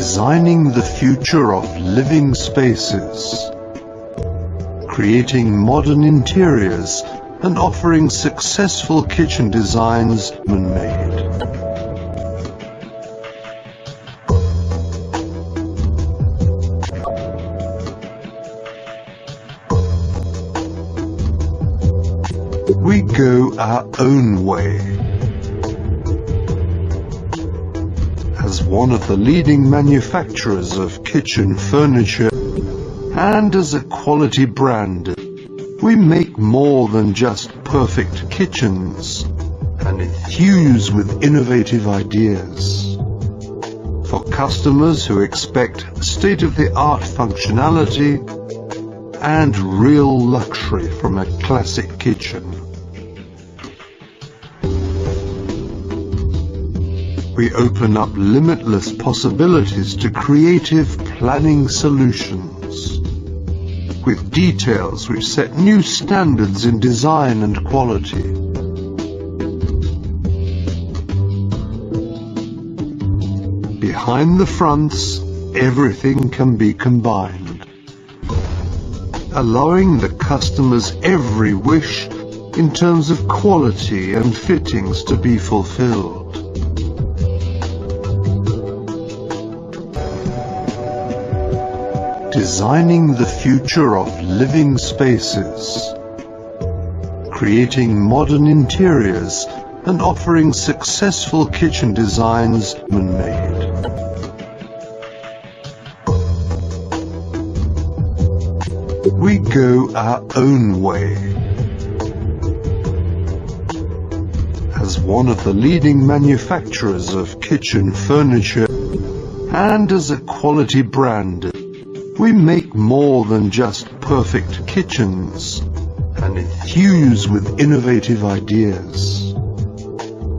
Designing the future of living spaces, creating modern interiors and offering successful kitchen designs man-made. We go our own way. As one of the leading manufacturers of kitchen furniture and as a quality brand, we make more than just perfect kitchens and enthuse with innovative ideas. For customers who expect state-of-the-art functionality and real luxury from a classic kitchen. We open up limitless possibilities to creative planning solutions, with details which set new standards in design and quality. Behind the fronts, everything can be combined, allowing the customer's every wish in terms of quality and fittings to be fulfilled. Designing the future of living spaces, creating modern interiors and offering successful kitchen designs man-made. We go our own way. As one of the leading manufacturers of kitchen furniture and as a quality brand, we make more than just perfect kitchens and enthuse with innovative ideas.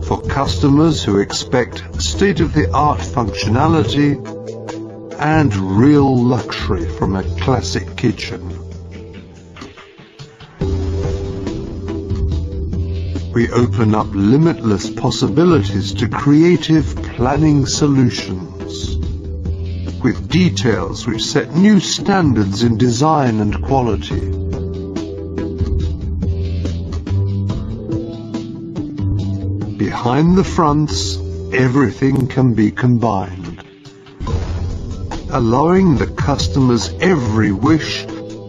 For customers who expect state-of-the-art functionality and real luxury from a classic kitchen. We open up limitless possibilities to creative planning solutions, with details which set new standards in design and quality. Behind the fronts, everything can be combined, allowing the customer's every wish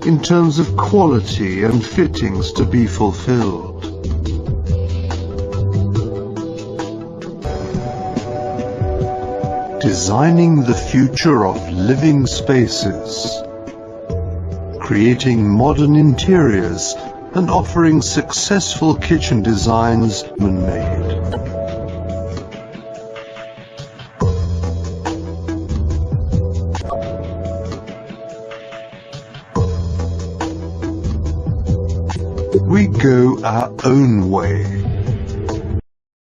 in terms of quality and fittings to be fulfilled. Designing the future of living spaces, creating modern interiors and offering successful kitchen designs man-made. We go our own way.